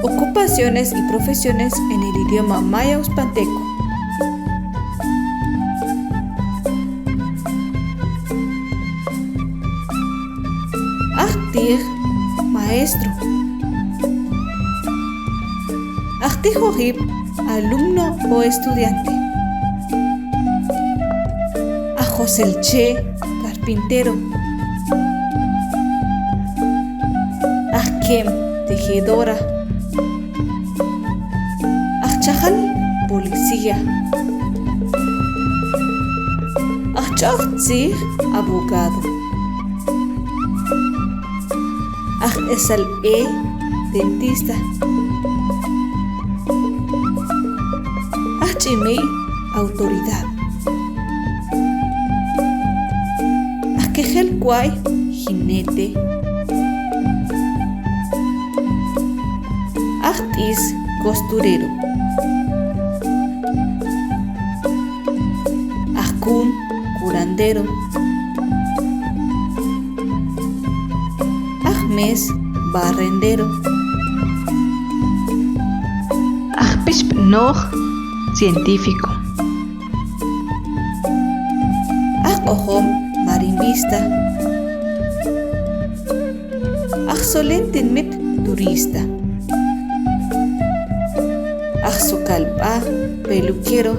Ocupaciones y profesiones en el idioma maya uzpanteco. Ahtig, maestro. Ahtig ojib, alumno o estudiante. Ajoselche, carpintero. Ahkem, tejedora. Ahchajal, policía. Ahchajtzig, abogado. Esal dentista. Chimei, autoridad. Quejel Kwai, jinete. Ahtis, costurero. Ahkun, curandero. Ahmes, barrendero. Ahpishp Nog, científico. Ahojom, marimbista. Ahsolentinmit, turista. Ahsokalpa, peluquero.